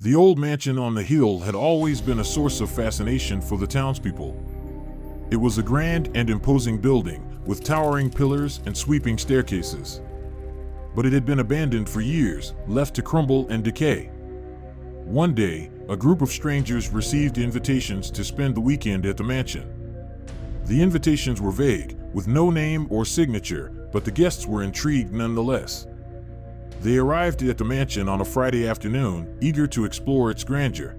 The old mansion on the hill had always been a source of fascination for the townspeople. It was a grand and imposing building, with towering pillars and sweeping staircases. But it had been abandoned for years, left to crumble and decay. One day, a group of strangers received invitations to spend the weekend at the mansion. The invitations were vague, with no name or signature, but the guests were intrigued nonetheless. They arrived at the mansion on a Friday afternoon, eager to explore its grandeur.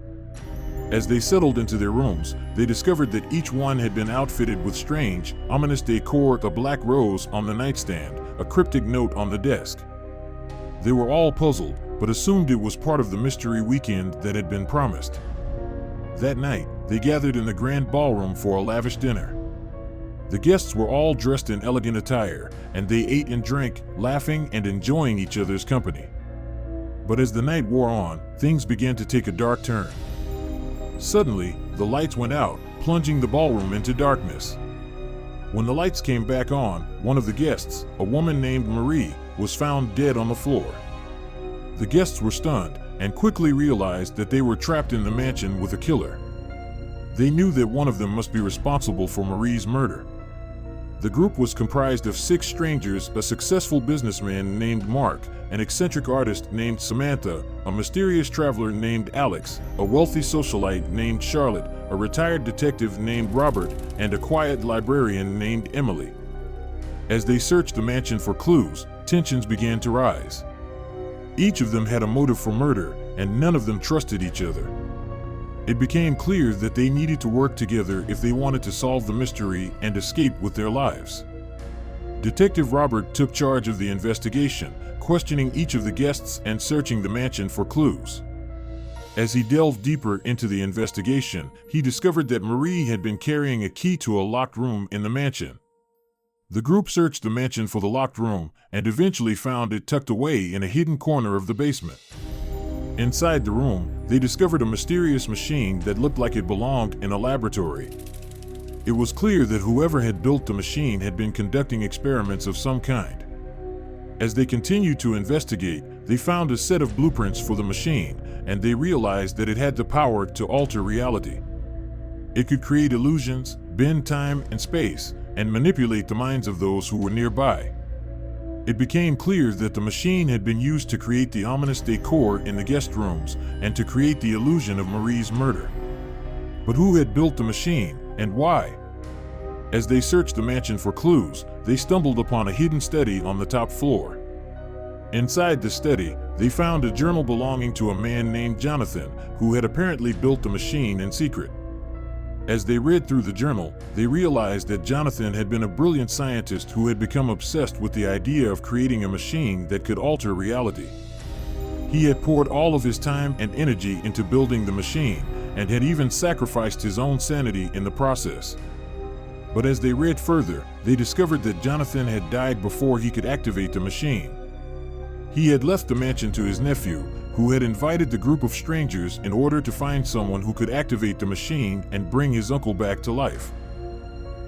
As they settled into their rooms, they discovered that each one had been outfitted with strange, ominous decor: a black rose on the nightstand, a cryptic note on the desk. They were all puzzled, but assumed it was part of the mystery weekend that had been promised. That night, they gathered in the grand ballroom for a lavish dinner. The guests were all dressed in elegant attire, and they ate and drank, laughing and enjoying each other's company. But as the night wore on, things began to take a dark turn. Suddenly, the lights went out, plunging the ballroom into darkness. When the lights came back on, one of the guests, a woman named Marie, was found dead on the floor. The guests were stunned, and quickly realized that they were trapped in the mansion with a killer. They knew that one of them must be responsible for Marie's murder. The group was comprised of 6 strangers: a successful businessman named Mark, an eccentric artist named Samantha, a mysterious traveler named Alex, a wealthy socialite named Charlotte, a retired detective named Robert, and a quiet librarian named Emily. As they searched the mansion for clues, tensions began to rise. Each of them had a motive for murder, and none of them trusted each other. It became clear that they needed to work together if they wanted to solve the mystery and escape with their lives. Detective Robert took charge of the investigation, questioning each of the guests and searching the mansion for clues. As he delved deeper into the investigation, he discovered that Marie had been carrying a key to a locked room in the mansion. The group searched the mansion for the locked room and eventually found it tucked away in a hidden corner of the basement. Inside the room, they discovered a mysterious machine that looked like it belonged in a laboratory. It was clear that whoever had built the machine had been conducting experiments of some kind. As they continued to investigate, they found a set of blueprints for the machine, and they realized that it had the power to alter reality. It could create illusions, bend time and space, and manipulate the minds of those who were nearby. It became clear that the machine had been used to create the ominous decor in the guest rooms and to create the illusion of Marie's murder. But who had built the machine, and why? As they searched the mansion for clues, they stumbled upon a hidden study on the top floor. Inside the study, they found a journal belonging to a man named Jonathan, who had apparently built the machine in secret. As they read through the journal, they realized that Jonathan had been a brilliant scientist who had become obsessed with the idea of creating a machine that could alter reality. He had poured all of his time and energy into building the machine, and had even sacrificed his own sanity in the process. But as they read further, they discovered that Jonathan had died before he could activate the machine. He had left the mansion to his nephew, who had invited the group of strangers in order to find someone who could activate the machine and bring his uncle back to life.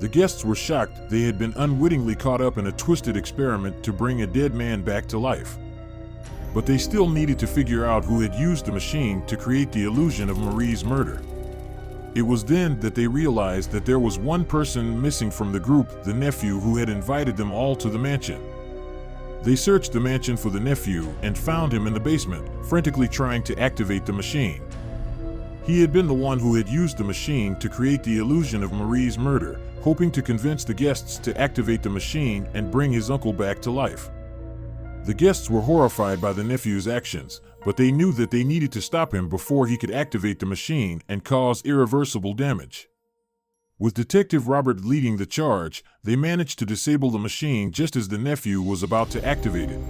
The guests were shocked. They had been unwittingly caught up in a twisted experiment to bring a dead man back to life. But they still needed to figure out who had used the machine to create the illusion of Marie's murder. It was then that they realized that there was one person missing from the group: the nephew who had invited them all to the mansion. They searched the mansion for the nephew and found him in the basement, frantically trying to activate the machine. He had been the one who had used the machine to create the illusion of Marie's murder, hoping to convince the guests to activate the machine and bring his uncle back to life. The guests were horrified by the nephew's actions, but they knew that they needed to stop him before he could activate the machine and cause irreversible damage. With Detective Robert leading the charge, they managed to disable the machine just as the nephew was about to activate it.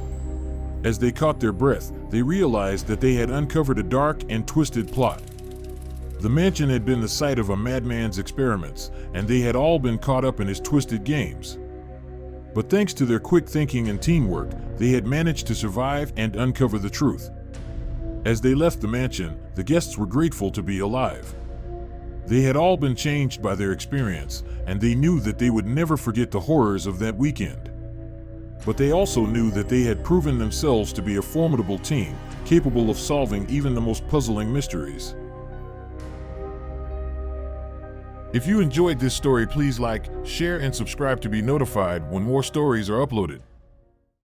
As they caught their breath, they realized that they had uncovered a dark and twisted plot. The mansion had been the site of a madman's experiments, and they had all been caught up in his twisted games. But thanks to their quick thinking and teamwork, they had managed to survive and uncover the truth. As they left the mansion, the guests were grateful to be alive. They had all been changed by their experience, and they knew that they would never forget the horrors of that weekend. But they also knew that they had proven themselves to be a formidable team, capable of solving even the most puzzling mysteries. If you enjoyed this story, please like, share, and subscribe to be notified when more stories are uploaded.